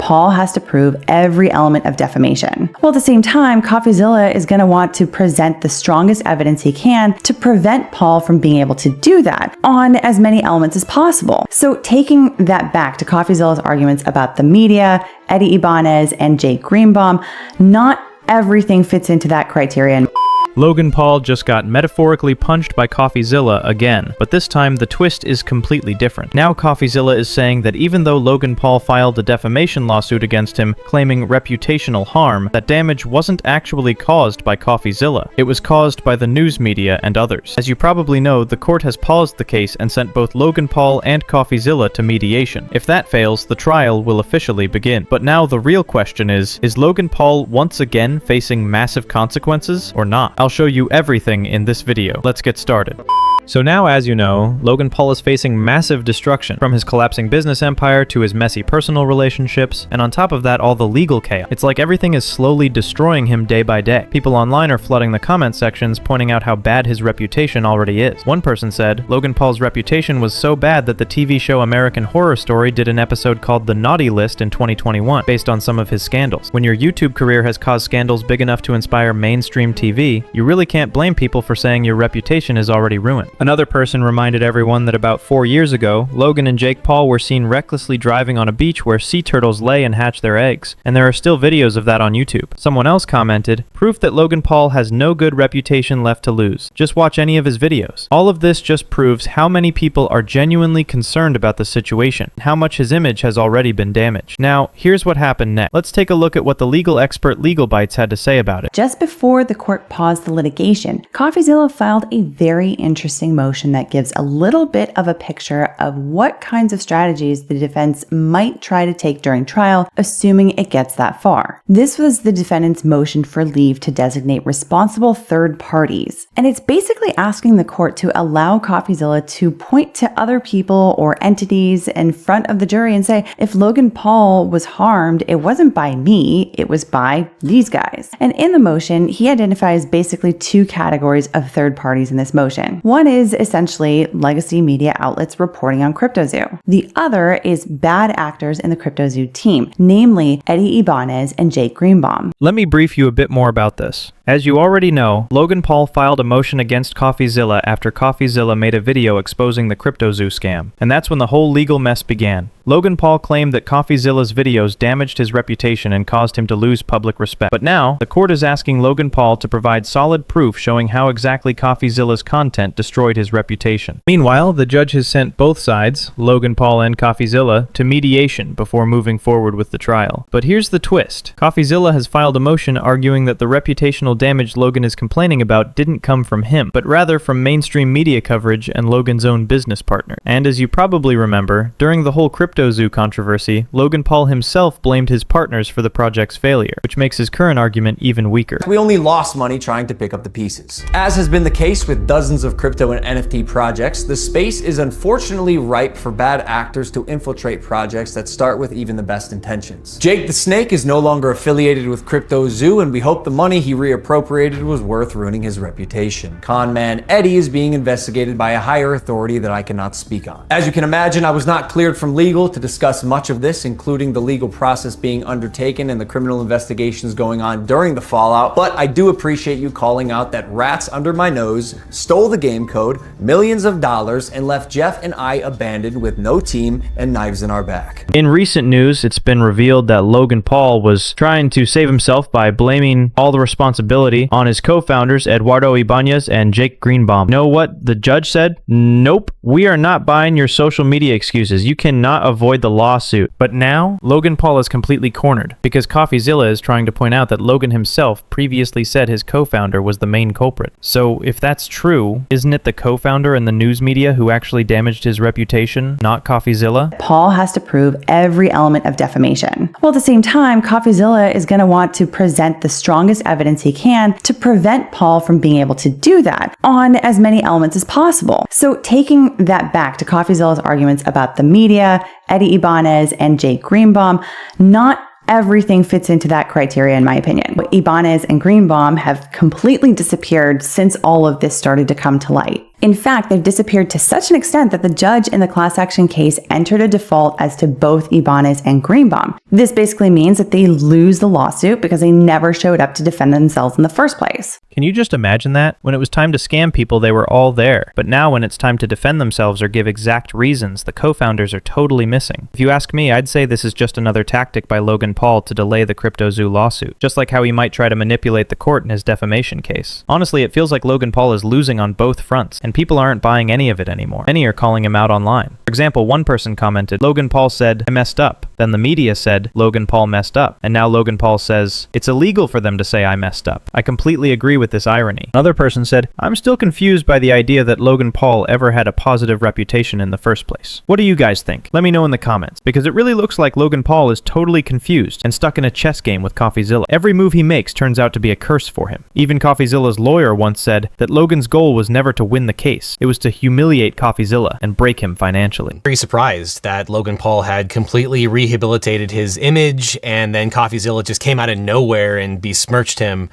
Paul has to prove every element of defamation. While at the same time, Coffeezilla is going to want to present the strongest evidence he can to prevent Paul from being able to do that on as many elements as possible. So taking that back to Coffeezilla's arguments about the media, Eddie Ibanez, and Jake Greenbaum, not everything fits into that criterion. Logan Paul just got metaphorically punched by Coffeezilla again, but this time the twist is completely different. Now Coffeezilla is saying that even though Logan Paul filed a defamation lawsuit against him claiming reputational harm, that damage wasn't actually caused by Coffeezilla. It was caused by the news media and others. As you probably know, the court has paused the case and sent both Logan Paul and Coffeezilla to mediation. If that fails, the trial will officially begin. But now the real question is Logan Paul once again facing massive consequences or not? I'll show you everything in this video. Let's get started. So now, as you know, Logan Paul is facing massive destruction, from his collapsing business empire to his messy personal relationships, and on top of that, all the legal chaos. It's like everything is slowly destroying him day by day. People online are flooding the comment sections, pointing out how bad his reputation already is. One person said, Logan Paul's reputation was so bad that the TV show American Horror Story did an episode called The Naughty List in 2021, based on some of his scandals. When your YouTube career has caused scandals big enough to inspire mainstream TV, you really can't blame people for saying your reputation is already ruined. Another person reminded everyone that about 4 years ago, Logan and Jake Paul were seen recklessly driving on a beach where sea turtles lay and hatch their eggs, and there are still videos of that on YouTube. Someone else commented, proof that Logan Paul has no good reputation left to lose. Just watch any of his videos. All of this just proves how many people are genuinely concerned about the situation, how much his image has already been damaged. Now, here's what happened next. Let's take a look at what the legal expert LegalBytes had to say about it. Just before the court paused the litigation, Coffeezilla filed a very interesting motion that gives a little bit of a picture of what kinds of strategies the defense might try to take during trial, assuming it gets that far. This was the defendant's motion for leave to designate responsible third parties. And it's basically asking the court to allow Coffeezilla to point to other people or entities in front of the jury and say, if Logan Paul was harmed, it wasn't by me, it was by these guys. And in the motion, he identifies basically two categories of third parties in this motion. One is essentially legacy media outlets reporting on CryptoZoo. The other is bad actors in the CryptoZoo team, namely Eddie Ibanez and Jake Greenbaum. Let me brief you a bit more about this. As you already know, Logan Paul filed a motion against Coffeezilla after Coffeezilla made a video exposing the CryptoZoo scam, and that's when the whole legal mess began. Logan Paul claimed that Coffeezilla's videos damaged his reputation and caused him to lose public respect. But now, the court is asking Logan Paul to provide solid proof showing how exactly Coffeezilla's content destroyed his reputation. Meanwhile, the judge has sent both sides, Logan Paul and Coffeezilla, to mediation before moving forward with the trial. But here's the twist. Coffeezilla has filed a motion arguing that the reputational damage Logan is complaining about didn't come from him, but rather from mainstream media coverage and Logan's own business partner. And as you probably remember, during the whole CryptoZoo controversy, Logan Paul himself blamed his partners for the project's failure, which makes his current argument even weaker. We only lost money trying to pick up the pieces. As has been the case with dozens of crypto and NFT projects, the space is unfortunately ripe for bad actors to infiltrate projects that start with even the best intentions. Jake the Snake is no longer affiliated with CryptoZoo, and we hope the money he reappropriated was worth ruining his reputation. Con man Eddie is being investigated by a higher authority that I cannot speak on. As you can imagine, I was not cleared from legal to discuss much of this, including the legal process being undertaken and the criminal investigations going on during the fallout, but I do appreciate you calling out that rats under my nose stole the game code, millions of dollars, and left Jeff and I abandoned with no team and knives in our back. In recent news, it's been revealed that Logan Paul was trying to save himself by blaming all the responsibility on his co-founders Eduardo Ibanez and Jake Greenbaum. Know what the judge said? Nope, we are not buying your social media excuses. You cannot avoid the lawsuit. But now, Logan Paul is completely cornered because Coffeezilla is trying to point out that Logan himself previously said his co-founder was the main culprit. So if that's true, isn't it the co-founder and the news media who actually damaged his reputation, not Coffeezilla? Paul has to prove every element of defamation. While at the same time, Coffeezilla is going to want to present the strongest evidence he can to prevent Paul from being able to do that on as many elements as possible. So taking that back to Coffeezilla's arguments about the media, Eddie Ibanez, and Jake Greenbaum, not everything fits into that criteria, in my opinion. Ibanez and Greenbaum have completely disappeared since all of this started to come to light. In fact, they've disappeared to such an extent that the judge in the class action case entered a default as to both Ibanez and Greenbaum. This basically means that they lose the lawsuit because they never showed up to defend themselves in the first place. Can you just imagine that? When it was time to scam people, they were all there. But now when it's time to defend themselves or give exact reasons, the co-founders are totally missing. If you ask me, I'd say this is just another tactic by Logan Paul to delay the CryptoZoo lawsuit, just like how he might try to manipulate the court in his defamation case. Honestly, it feels like Logan Paul is losing on both fronts, and people aren't buying any of it anymore. Many are calling him out online. For example, one person commented, Logan Paul said, "I messed up." Then the media said, Logan Paul messed up. And now Logan Paul says, it's illegal for them to say I messed up. I completely agree with this irony. Another person said, I'm still confused by the idea that Logan Paul ever had a positive reputation in the first place. What do you guys think? Let me know in the comments, because it really looks like Logan Paul is totally confused and stuck in a chess game with Coffeezilla. Every move he makes turns out to be a curse for him. Even Coffeezilla's lawyer once said that Logan's goal was never to win the case. It was to humiliate Coffeezilla and break him financially. Very surprised that Logan Paul had completely rehabilitated his image, and then Coffeezilla just came out of nowhere and besmirched him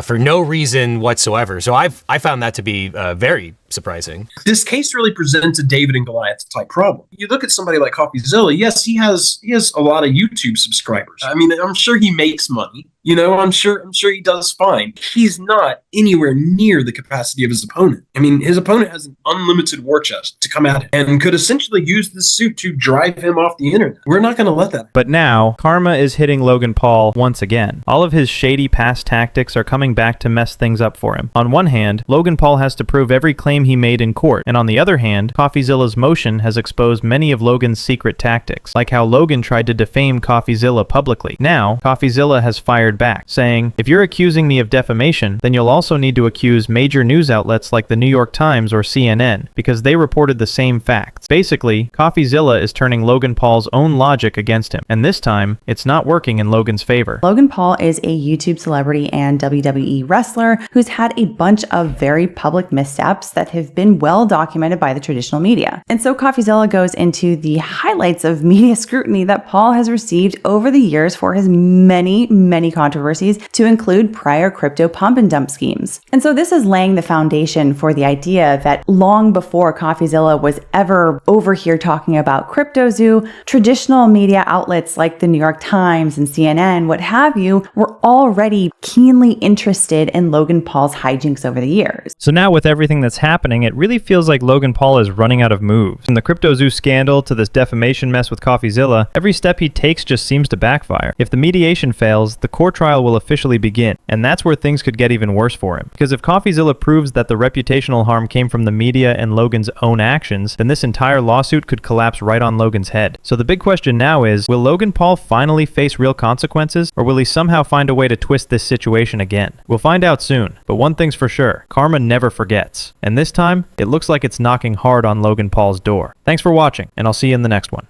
for no reason whatsoever. So I found that to be very surprising. This case really presents a David and Goliath type problem. You look at somebody like Coffeezilla, yes, he has a lot of YouTube subscribers. I mean, I'm sure he makes money. You know, I'm sure he does fine. He's not anywhere near the capacity of his opponent. I mean, his opponent has an unlimited war chest to come at him and could essentially use this suit to drive him off the internet. We're not going to let that. But now, karma is hitting Logan Paul once again. All of his shady past tactics are coming back to mess things up for him. On one hand, Logan Paul has to prove every claim he made in court, and on the other hand, Coffeezilla's motion has exposed many of Logan's secret tactics, like how Logan tried to defame Coffeezilla publicly. Now, Coffeezilla has fired back, saying, if you're accusing me of defamation, then you'll also need to accuse major news outlets like the New York Times or CNN, because they reported the same facts. Basically, Coffeezilla is turning Logan Paul's own logic against him, and this time, it's not working in Logan's favor. Logan Paul is a YouTube celebrity and WWE wrestler who's had a bunch of very public missteps that have been well documented by the traditional media. And so Coffeezilla goes into the highlights of media scrutiny that Paul has received over the years for his many, many controversies, to include prior crypto pump and dump schemes. And so this is laying the foundation for the idea that long before Coffeezilla was ever over here talking about CryptoZoo, traditional media outlets like the New York Times and CNN, what have you, were already keenly interested in Logan Paul's hijinks over the years. So now with everything that's happening, it really feels like Logan Paul is running out of moves. From the CryptoZoo scandal to this defamation mess with Coffeezilla, every step he takes just seems to backfire. If the mediation fails, the court trial will officially begin, and that's where things could get even worse for him. Because if Coffeezilla proves that the reputational harm came from the media and Logan's own actions, then this entire lawsuit could collapse right on Logan's head. So the big question now is, will Logan Paul finally face real consequences, or will he somehow find a way to twist this situation again? We'll find out soon, but one thing's for sure, karma never forgets. And this time, it looks like it's knocking hard on Logan Paul's door. Thanks for watching, and I'll see you in the next one.